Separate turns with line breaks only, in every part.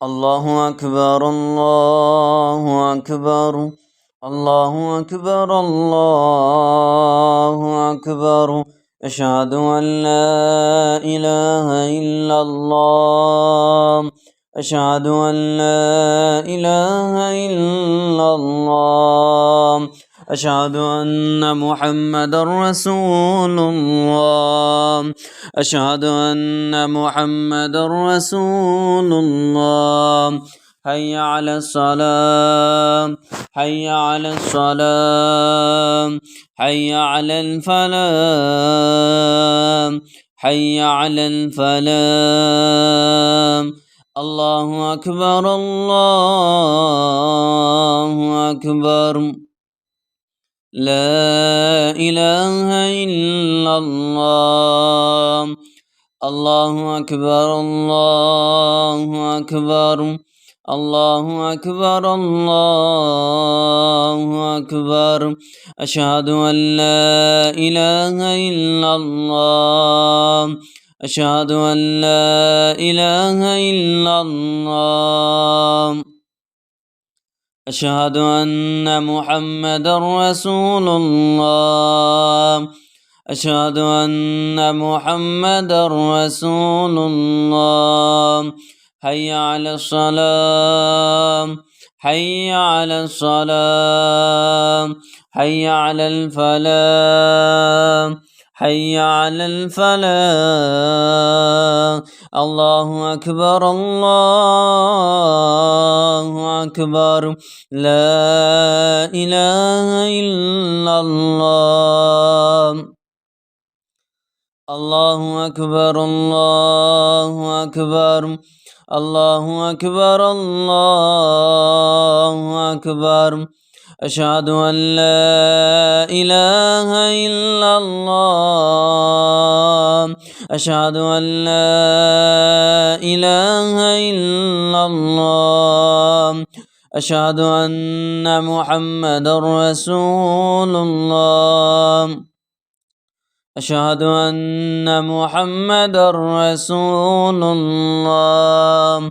الله أكبر الله أكبر الله أكبر الله أكبر أشهد أن لا إله إلا الله أشهد أن لا إله إلا الله أشهد أن محمد رسول الله أشهد أن محمد رسول الله حي على الصلاة حي على الصلاة حي على الفلاح حي على الفلاح الله أكبر الله أكبر لا إله إلا الله الله أكبر الله أكبر الله أكبر الله أكبر أشهد أن لا إله إلا الله أشهد أن لا إله إلا الله أشهد أن محمد رسول الله أشهد أن محمد رسول الله حي على الصلاة حي على الصلاة حي على الفلاح حي على الفلاح الله أكبر الله أكبر لا إله إلا الله الله أكبر الله أكبر الله أكبر الله أكبر أشهد أن لا إله إلا الله أشهد أن لا إله إلا الله أشهد أن محمد رسول الله أشهد أن محمد رسول الله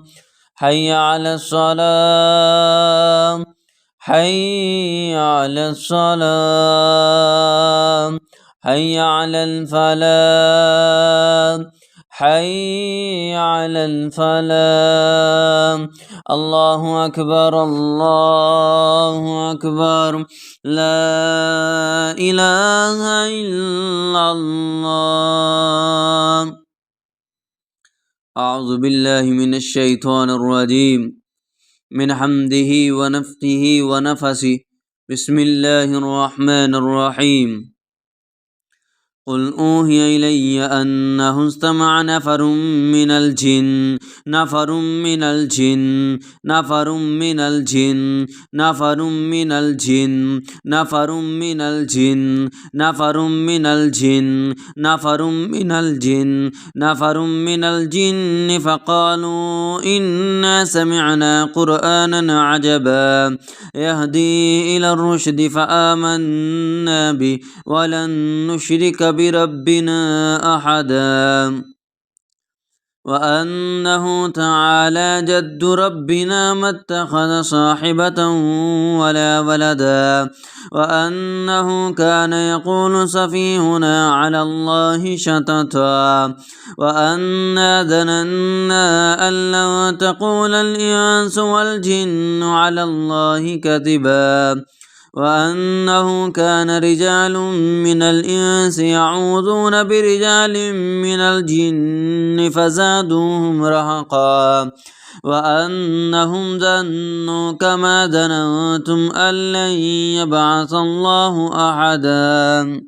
حي على الصلاة حي على الصلاة حي على الفلاح حي على الفلاح الله أكبر الله أكبر لا إله إلا الله أعوذ بالله من الشيطان الرجيم من حمده ونفثه ونفسه بسم الله الرحمن الرحيم قل أوحي إلي أنه استمع نفر من الجن نفر من الجن نفر من الجن نفر من الجن نفر من الجن نفر من الجن نفر من الجن نفر من الجن فقالوا إنا سمعنا قرآنا عجبا يهدي إلى الرشد فآمنا به ولن نشرك بربنا أحدا وأنه تعالى جد ربنا ما اتخذ صاحبة ولا ولدا وأنه كان يقول سفيهنا على الله شططا وأنا ظننا أن لن تقول الإنس والجن على الله كذبا وأنه كان رجال من الإنس يعوذون برجال من الجن فزادوهم رهقا وأنهم ظنوا كما ظننتم أن لن يبعث الله أحدا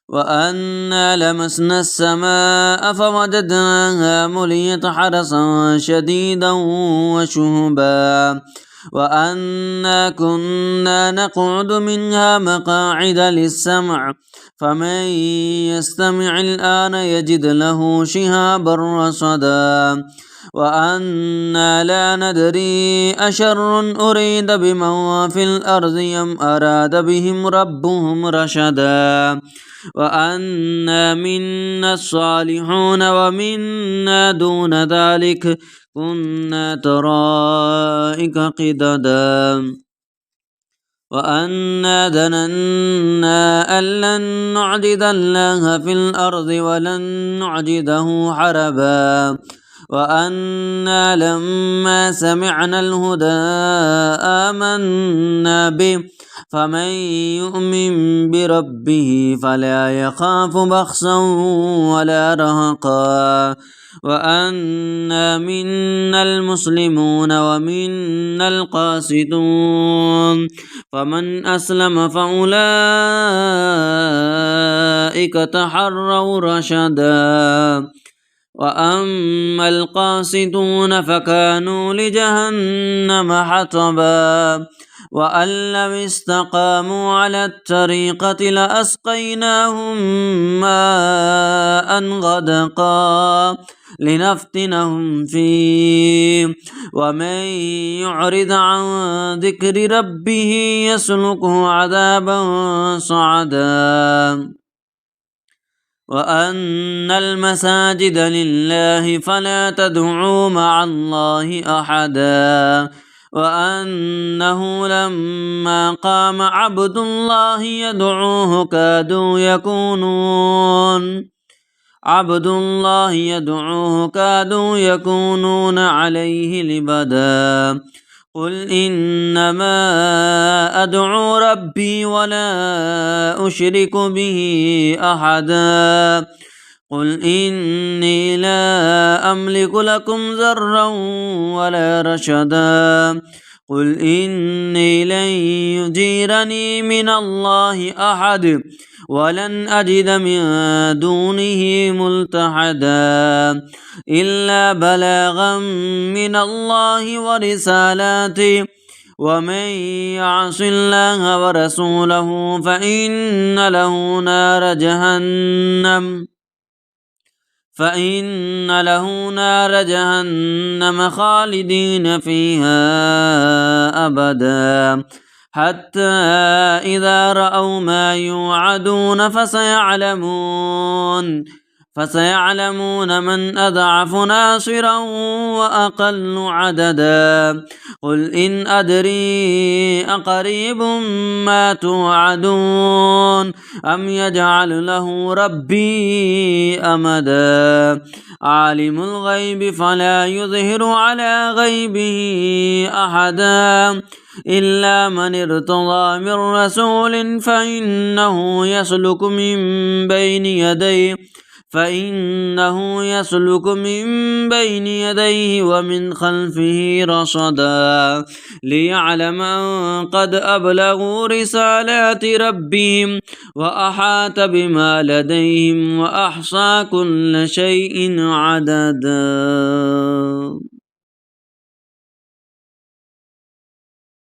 وأنا لمسنا السماء فوجدناها مليت حرسا شديدا وشهبا وأنا كنا نقعد منها مقاعد للسمع فمن يستمع الآن يجد له شهابا رصدا وأنا لا ندري أشر أريد بمن في الأرض أم أراد بهم ربهم رشدا وأنا منا الصالحون ومنا دون ذلك كنا طرائق قددا وأنا ظننا أن لن نعجز الله في الأرض ولن نعجزه حربا وأنا لما سمعنا الهدى آمنا به فمن يؤمن بربه فلا يخاف بخسا ولا رهقا وأنا منا المسلمون ومنا القاسطون فمن أسلم فأولئك تحروا رشدا وأما القاسطون فكانوا لجهنم حطبا وأن لو استقاموا على الطريقة لأسقيناهم ماء غدقا لنفتنهم فيه ومن يعرض عن ذكر ربه يسلكه عذابا صعدا وأن المساجد لله فلا تدعوا مع الله أحدا وأنه لما قام عبد الله يدعوه كادوا يكونون عليه لبدا قل إنما أدعو ربي ولا أشرك به أحدا قل إني لا أملك لكم ضرا ولا رشدا قل إني لن يجيرني من الله أحد ولن أجد من دونه ملتحدا إلا بلاغا من الله ورسالاته ومن يعص الله ورسوله فإن له نار جهنم خالدين فيها أبدا حتى إذا رأوا ما يوعدون فسيعلمون من أضعف ناصرا وأقل عددا قل إن أدري أقريب ما توعدون أم يجعل له ربي أمدا عالم الغيب فلا يظهر على غيبه أحدا إلا من ارتضى من رسول فإنه يسلك من بين يديه ومن خلفه رصدا ليعلم أن قد أبلغوا رسالات ربهم وأحاط بما لديهم وأحصى كل شيء عددا.